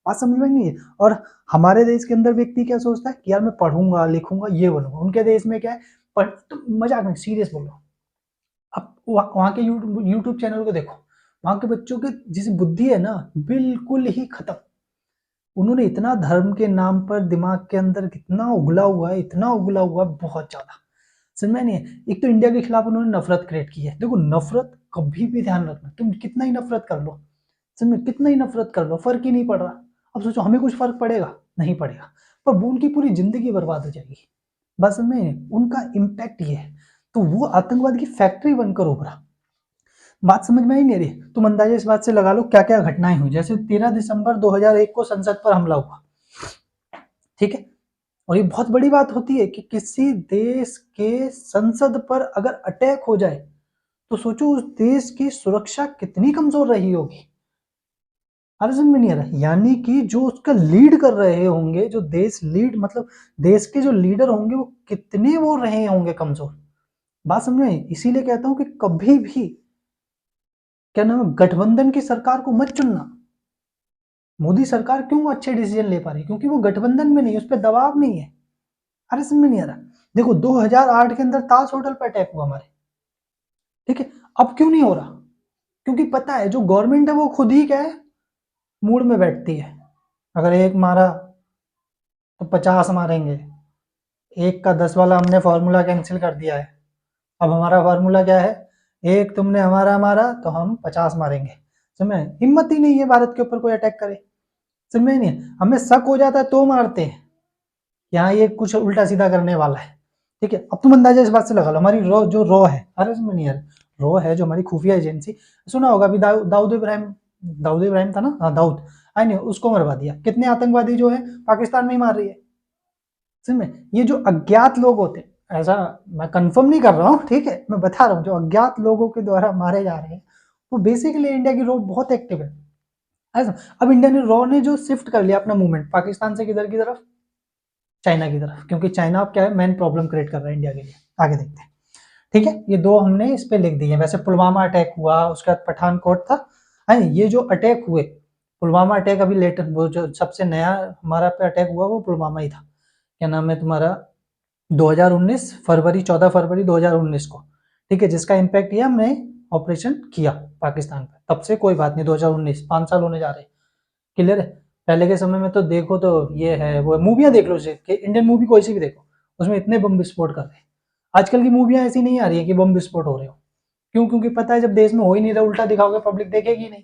बात समझ में नहीं है। और हमारे देश के अंदर व्यक्ति क्या सोचता है कि यार मैं पढ़ूंगा लिखूंगा ये बनूंगा, उनके देश में क्या है पढ़, तो मजाक नहीं सीरियस बोलो, अब वहाँ के यूट्यूब चैनल को देखो, वहाँ के बच्चों के जिस बुद्धि है ना बिल्कुल ही खत्म। उन्होंने इतना धर्म के नाम पर दिमाग के अंदर कितना उगला हुआ है, इतना उगला हुआ है बहुत ज्यादा, समझ में नहीं है। एक तो इंडिया के खिलाफ उन्होंने नफरत क्रिएट की है। देखो नफरत कभी भी ध्यान रखना, तुम कितना ही नफरत कर लो, समझ में, कितना ही नफरत कर लो फर्क ही नहीं पड़ रहा। अब सोचो हमें कुछ फर्क पड़ेगा, नहीं पड़ेगा, पर वो उनकी पूरी जिंदगी बर्बाद हो जाएगी। बस में उनका इम्पैक्ट ये है, तो वो आतंकवाद की फैक्ट्री बनकर उभरा। बात समझ में ही नहीं रही, तुम अंदाजा इस बात से लगा लो क्या क्या घटनाएं हुई। जैसे 13 दिसंबर 2001 को संसद पर हमला हुआ, ठीक है, और ये बहुत बड़ी बात होती है कि किसी देश के संसद पर अगर अटैक हो जाए तो सोचो उस देश की सुरक्षा कितनी कमजोर रही होगी। अरे समझ में नहीं आ रहा, यानी कि जो उसका लीड कर रहे होंगे, जो देश लीड मतलब देश के जो लीडर होंगे वो कितने वो रहे होंगे कमजोर। बात समझ में, इसीलिए कहता हूं कि कभी भी क्या नाम है गठबंधन की सरकार को मत चुनना। मोदी सरकार क्यों अच्छे डिसीजन ले पा रही है, क्योंकि वो गठबंधन में नहीं है, उस पर दबाव नहीं है। अरे समझ में नहीं आ रहा, देखो 2008 के अंदर ताज होटल पर अटैक हुआ हमारे, ठीक है, अब क्यों नहीं हो रहा, क्योंकि पता है जो गवर्नमेंट है वो खुद ही क्या है मूड में बैठती है। अगर एक मारा तो 50 मारेंगे, एक का 10 वाला हमने फॉर्मूला कैंसिल कर दिया है। अब हमारा फॉर्मूला क्या है, एक तुमने हमारा मारा तो हम 50 मारेंगे। समझ, हिम्मत ही नहीं है भारत के ऊपर कोई अटैक करे, समझ नहीं, हमें शक हो जाता है तो मारते हैं, यहाँ ये कुछ उल्टा सीधा करने वाला है, ठीक है। अब तुम अंदाजा इस बात से लगा लो, हमारी रॉ है, अरे समझ नहीं यार, रॉ है जो हमारी खुफिया एजेंसी, सुना होगा अभी दाऊद इब्राहिम था ना, हाँ दाऊद, आई नहीं, उसको मरवा दिया। कितने आतंकवादी जो है पाकिस्तान में ही मार रही है, समझ, ये जो अज्ञात लोग होते हैं, ऐसा मैं कंफर्म नहीं कर रहा हूँ, ठीक है, मैं बता रहा हूँ जो अज्ञात लोगों के द्वारा मारे जा रहे हैं वो बेसिकली इंडिया की रॉ बहुत एक्टिव है ऐसा। अब इंडिया ने रॉ ने जो शिफ्ट कर लिया अपना मूवमेंट पाकिस्तान से किधर की तरफ, चाइना की तरफ, क्योंकि चाइना अब क्या है मेन प्रॉब्लम क्रिएट कर रहा है इंडिया के लिए। आगे देखते हैं, ठीक है, ये दो हमने इस पे लिख दिए। वैसे पुलवामा अटैक हुआ, उसके बाद पठानकोट था, है ये जो अटैक हुए, पुलवामा अटैक अभी लेटर वो जो सबसे नया हमारा पे अटैक हुआ वो पुलवामा ही था। क्या नाम है तुम्हारा, 2019 फरवरी 14 फरवरी 2019 को, ठीक है, जिसका इम्पैक्ट ये हमने ऑपरेशन किया पाकिस्तान पे। तब से कोई बात नहीं, 2019 5 साल होने जा रहे हैं, क्लियर है। पहले के समय में तो देखो तो ये है वो मूवियां देख लो, इंडियन मूवी कोई सी भी देखो उसमें इतने बम विस्फोट कर रहे हैं। आजकल की मूवियां ऐसी नहीं आ रही है कि बम विस्फोट हो रहे हो, क्यों, क्योंकि पता है जब देश में हो ही नहीं रहा उल्टा दिखाओगे पब्लिक देखेगी नहीं।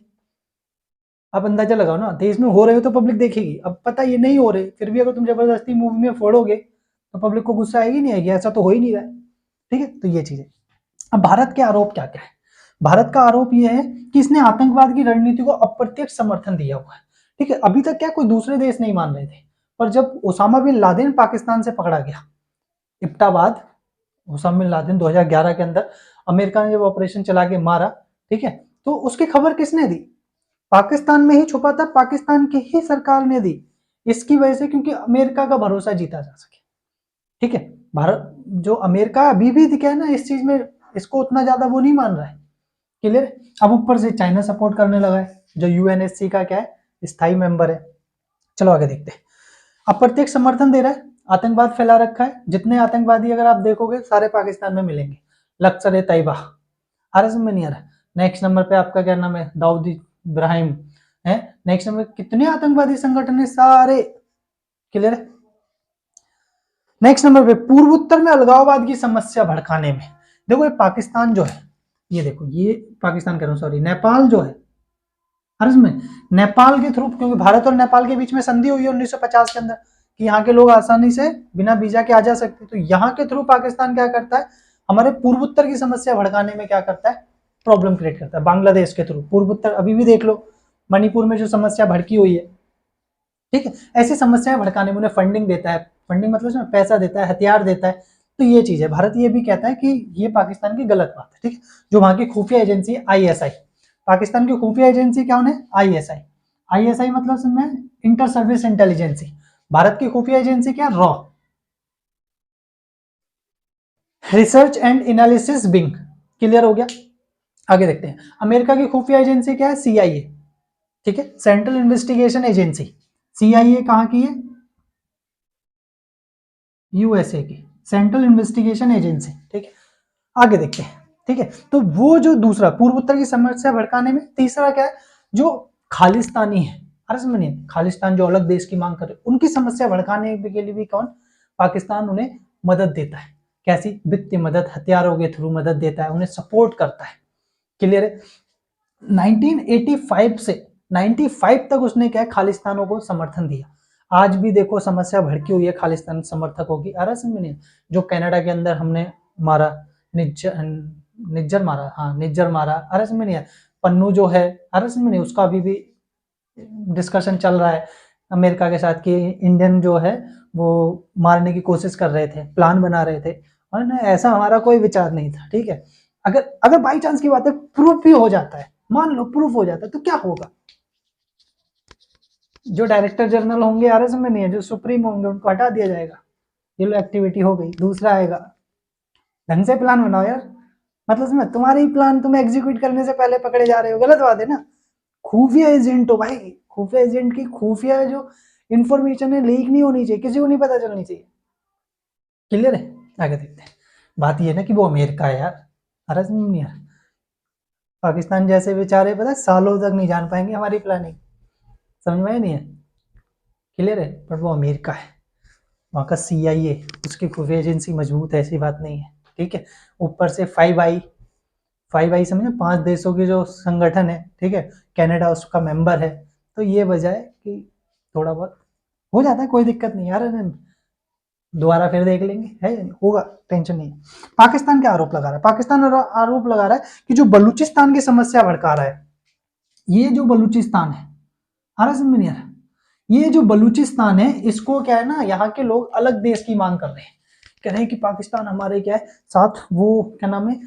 आप अंदाजा लगाओ ना, देश में हो रहे हो तो पब्लिक देखेगी, अब पता ये नहीं हो रहे फिर भी अगर तुम जबरदस्ती मूवी में फोड़ोगे तो पब्लिक को गुस्सा आएगी नहीं आएगी, ऐसा तो हो ही नहीं रहा है, ठीक है। तो ये चीज है। अब भारत के आरोप क्या क्या है, भारत का आरोप यह है कि इसने आतंकवाद की रणनीति को अप्रत्यक्ष समर्थन दिया हुआ है, ठीक है। अभी तक क्या कोई दूसरे देश नहीं मान रहे थे, पर जब ओसामा बिन लादेन पाकिस्तान से पकड़ा गया, इब्टाबाद, ओसामा बिन लादेन 2011 के अंदर अमेरिका ने जब ऑपरेशन चला के मारा, ठीक है, तो उसकी खबर किसने दी, पाकिस्तान में ही छुपा था, पाकिस्तान की ही सरकार ने दी, इसकी वजह से क्योंकि अमेरिका का भरोसा जीता जा सके, ठीक है। भारत जो अमेरिका अभी भी क्या है ना इस चीज में इसको उतना ज्यादा वो नहीं मान रहा है, क्लियर। अब ऊपर से चाइना सपोर्ट करने लगा है जो यूएनएससी का क्या है स्थायी मेंबर है। चलो आगे देखते हैं। अप्रत्यक्ष समर्थन दे रहा है, आतंकवाद फैला रखा है, जितने आतंकवादी अगर आप देखोगे सारे पाकिस्तान में मिलेंगे, लश्कर ए तैयबा, आरएस में नहीं आ रहा। नेक्स्ट नंबर पे आपका क्या नाम है दाऊद इब्राहिम है, नेक्स्ट नंबर कितने आतंकवादी संगठन है सारे, क्लियर है। नेक्स्ट नंबर पे पूर्वोत्तर में अलगाववाद की समस्या भड़काने में, देखो ये पाकिस्तान जो है, ये देखो ये पाकिस्तान कह रहा हूं सॉरी, नेपाल जो है, अर्ज में नेपाल के थ्रू, क्योंकि भारत और नेपाल के बीच में संधि हुई है 1950 के अंदर कि यहाँ के लोग आसानी से बिना वीजा के आ जा सकते, तो यहाँ के थ्रू पाकिस्तान क्या करता है हमारे पूर्वोत्तर की समस्या भड़काने में क्या करता है प्रॉब्लम क्रिएट करता है। बांग्लादेश के थ्रू पूर्वोत्तर अभी भी देख लो, मणिपुर में जो समस्या भड़की हुई है, ठीक है, ऐसी समस्याएं भड़काने में उन्हें फंडिंग देता है, फंडिंग मतलब पैसा देता है, हथियार देता है, तो ये चीज है। भारत ये भी कहता है कि ये पाकिस्तान की गलत बात है, ठीक है। जो वहां की खुफिया एजेंसी आईएसआई, पाकिस्तान की खुफिया एजेंसी क्या उन्हें आईएसआई, आईएसआई मतलब समझे इंटर सर्विस इंटेलिजेंसी, भारत की खुफिया एजेंसी क्या raw, research and analysis wing, clear हो गया। आगे देखते हैं, अमेरिका की खुफिया एजेंसी क्या है सीआईए, ठीक है, सेंट्रल इन्वेस्टिगेशन एजेंसी, CIA कहाँ की है? USA की, सेंट्रल इन्वेस्टिगेशन एजेंसी। ठीक है, आगे देखते हैं। ठीक है, तो वो जो दूसरा पूर्वोत्तर की समस्या भड़काने में, तीसरा क्या है, जो खालिस्तानी है, अरे समझिए खालिस्तान जो अलग देश की मांग कर रहे, उनकी समस्या भड़काने के लिए भी कौन, पाकिस्तान उन्हें मदद देता है। कैसी? वित्तीय मदद, हथियारों के थ्रू मदद देता है, उन्हें सपोर्ट करता है। क्लियर है? 1985 से 95 तक उसने क्या है, खालिस्तानों को समर्थन दिया। आज भी देखो समस्या भड़की हुई है खालिस्तान समर्थकों की। अरे समझ में नहीं, जो कनाडा के अंदर हमने मारा, निज्जर मारा, हाँ निज्जर मारा, अरे समझ में नहीं, पन्नू जो है, अरे समझ में नहीं, उसका अभी भी डिस्कशन चल रहा है अमेरिका के साथ कि इंडियन जो है वो मारने की कोशिश कर रहे थे, प्लान बना रहे थे, और ना ऐसा हमारा कोई विचार नहीं था। ठीक है, अगर अगर बाई चांस की बात है, प्रूफ भी हो जाता है, मान लो प्रूफ हो जाता है, तो क्या होगा? जो डायरेक्टर जनरल होंगे आरएस में नहीं है, जो सुप्रीम होंगे, उनको हटा दिया जाएगा। ये लो एक्टिविटी हो गई। दूसरा आएगा, ढंग से प्लान बनाओ यार, मतलब समझ, तुम्हारे ही प्लान तुम एग्जीक्यूट करने से पहले पकड़े जा रहे हो, गलत बात है ना। खुफिया एजेंट हो भाई, खुफिया एजेंट की खुफिया जो इंफॉर्मेशन है लीक नहीं होनी चाहिए, किसी को नहीं पता चलनी चाहिए। क्लियर है? आगे देखते हैं। बात ये है ना कि वो अमेरिका है यार, अरे नहीं यार, पाकिस्तान जैसे बेचारे पता सालों तक नहीं जान पाएंगे हमारी प्लानिंग, समझ में नहीं है। क्लियर है? पर वो अमेरिका है, वहाँ का CIA, उसकी खुफिया एजेंसी मजबूत है, ऐसी बात नहीं है। ठीक है, ऊपर से 5 आई समझे, 5 देशों की जो संगठन है, ठीक है, कनाडा उसका मेंबर है, तो ये वजह है कि थोड़ा बहुत हो जाता है, कोई दिक्कत नहीं यार, दोबारा फिर देख लेंगे, है होगा, टेंशन नहीं है। पाकिस्तान क्या आरोप लगा रहा है? पाकिस्तान आरोप लगा रहा है कि जो बलूचिस्तान की समस्या भड़का रहा है, ये जो बलूचिस्तान है, आ रहा समझ में नहीं आ रहा, ये जो बलूचिस्तान है, इसको क्या है ना, यहाँ के लोग अलग देश की मांग कर रहे हैं, कह रहे हैं कि पाकिस्तान हमारे क्या है साथ, वो क्या नाम है,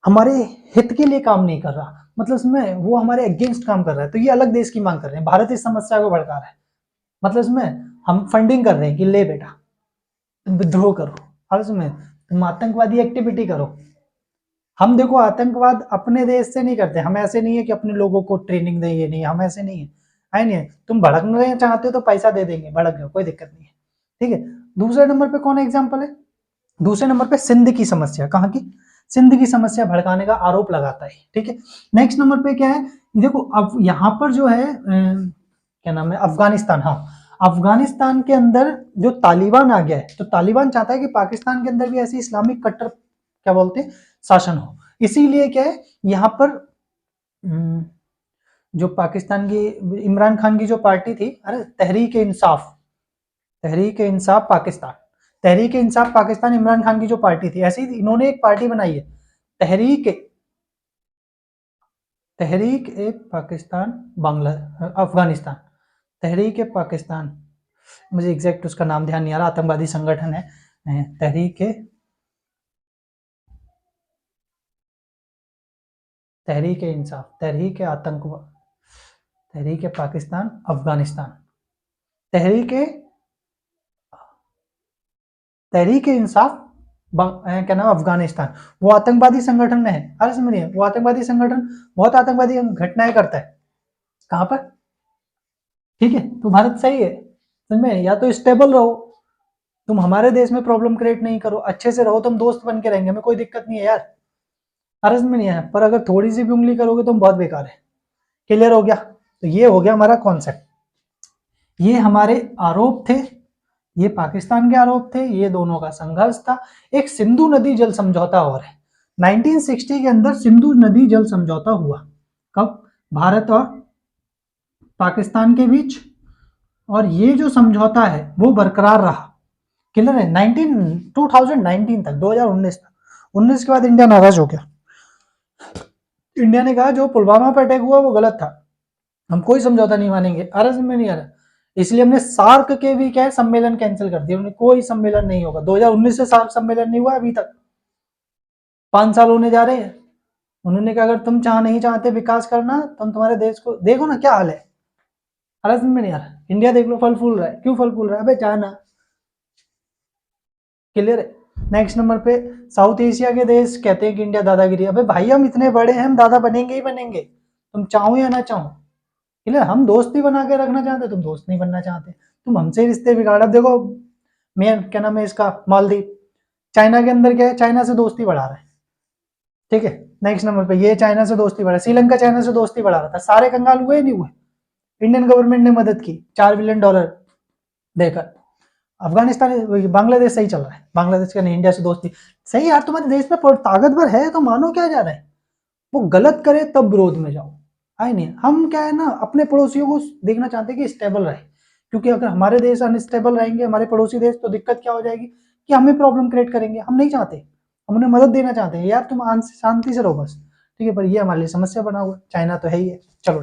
हमारे हित के लिए काम नहीं कर रहा, मतलब इसमें वो हमारे अगेंस्ट काम कर रहा है, तो ये अलग देश की मांग कर रहे हैं। भारत इस समस्या को भड़का रहा है, मतलब इसमें हम फंडिंग कर रहे हैं कि ले बेटा तुम विद्रोह करो, हर समय तुम आतंकवादी एक्टिविटी करो। हम देखो आतंकवाद अपने देश से नहीं करते, हम ऐसे नहीं है कि अपने लोगों को ट्रेनिंग दें, ये नहीं, हम ऐसे नहीं है नहीं है, तुम भड़कना चाहते हो तो पैसा दे देंगे, भड़क जाओ, कोई दिक्कत नहीं है। ठीक है, दूसरे नंबर पे कौन एग्जाम्पल है? दूसरे नंबर पे सिंध की समस्या, कहाँ की? सिंध की समस्या भड़काने का आरोप लगाता है। ठीक है, नेक्स्ट नंबर पे क्या है, देखो अब यहाँ पर जो है क्या नाम है, अफगानिस्तान, हाँ अफगानिस्तान के अंदर जो तालिबान आ गया है, तो तालिबान चाहता है कि पाकिस्तान के अंदर भी ऐसी इस्लामिक कट्टर क्या बोलते हैं शासन हो, इसीलिए क्या है यहाँ पर जो पाकिस्तान की इमरान खान की जो पार्टी थी, अरे तहरीक इंसाफ पाकिस्तान, तहरीक इंसाफ पाकिस्तान इमरान खान की जो पार्टी थी, ऐसी इन्होंने एक पार्टी बनाई है, तहरीक तहरीक ए पाकिस्तान बांग्ला अफगानिस्तान, तहरीक ए पाकिस्तान, मुझे एग्जैक्ट उसका नाम ध्यान नहीं आ रहा, आतंकवादी संगठन है, तहरीक इंसाफ, तहरीक आतंकवाद, तहरीक पाकिस्तान अफगानिस्तान, तहरीक तहरीक इंसाफ क्या नाम अफगानिस्तान, वो आतंकवादी संगठन है। अरे समझिए, वो आतंकवादी संगठन बहुत आतंकवादी घटनाएं करता है, कहां पर? ठीक है, तो भारत सही है, समझ में, या तो स्टेबल रहो, तुम हमारे देश में प्रॉब्लम क्रिएट नहीं करो, अच्छे से रहो, तुम दोस्त बन के रहेंगे, हमें कोई दिक्कत नहीं है यार, अर्ज में नहीं है, पर अगर थोड़ी सी भी उंगली करोगे तुम बहुत बेकार है। क्लियर हो गया? तो ये हो गया हमारा कॉन्सेप्ट, ये हमारे आरोप थे, ये पाकिस्तान के आरोप थे, ये दोनों का संघर्ष था। एक सिंधु नदी जल समझौता और है, 1960 के अंदर सिंधु नदी जल समझौता हुआ, कब? भारत और पाकिस्तान के बीच, और ये जो समझौता है वो बरकरार रहा। क्लियर है? 2019 तक, 2019 तक, 19 के बाद इंडिया नाराज हो गया, इंडिया ने कहा जो पुलवामा पर अटैक हुआ वो गलत था, हम कोई समझौता नहीं मानेंगे, अरज में नहीं आ रहा, इसलिए हमने सार्क के भी क्या है सम्मेलन कैंसिल कर दिया, उन्हें कोई सम्मेलन नहीं होगा, 2019 से सार्क सम्मेलन नहीं हुआ अभी तक, 5 साल होने जा रहे हैं। उन्होंने कहा अगर तुम नहीं चाहते विकास करना, तुम तुम्हारे देश को देखो ना क्या हाल है, अरज में नहीं आ रहा, इंडिया देख लो फल फूल रहा है, क्यों फल फूल रहा है? अबे चाहना। क्लियर है? नेक्स्ट नंबर पे साउथ एशिया के देश कहते हैं कि इंडिया दादागिरी, अबे भाई हम इतने बड़े हैं, हम दादा बनेंगे ही बनेंगे, तुम चाहो या ना चाहो, क्लियर। हम दोस्ती बना के रखना चाहते, तुम दोस्त नहीं बनना चाहते, तुम हमसे रिश्ते बिगाड़। अब देखो मेन क्या नाम है इसका, मालदीव, चाइना के अंदर क्या है, चाइना से दोस्ती बढ़ा रहा है, ठीक है। नेक्स्ट नंबर पे ये चाइना से दोस्ती बढ़ा, श्रीलंका चाइना से दोस्ती बढ़ा रहा था, सारे कंगाल हुए नहीं हुए, इंडियन गवर्नमेंट ने मदद की $4 बिलियन देकर। अफगानिस्तान बांग्लादेश सही चल रहा है, बांग्लादेश का नहीं, इंडिया से दोस्ती सही। यार तुम्हारे देश में ताकतवर है तो मानो क्या जा रहा है, वो गलत करे तब विरोध में जाओ, है नहीं। हम क्या है ना, अपने पड़ोसियों को देखना चाहते हैं कि स्टेबल रहे, क्योंकि अगर हमारे देश अनस्टेबल रहेंगे, हमारे पड़ोसी देश, तो दिक्कत क्या हो जाएगी कि हमें प्रॉब्लम क्रिएट करेंगे, हम नहीं चाहते। हम उन्हें मदद देना चाहते हैं, यार तुम शांति से रहो बस, ठीक है। पर ये हमारे लिए समस्या बना हुआ, चाइना तो है ही है। चलो।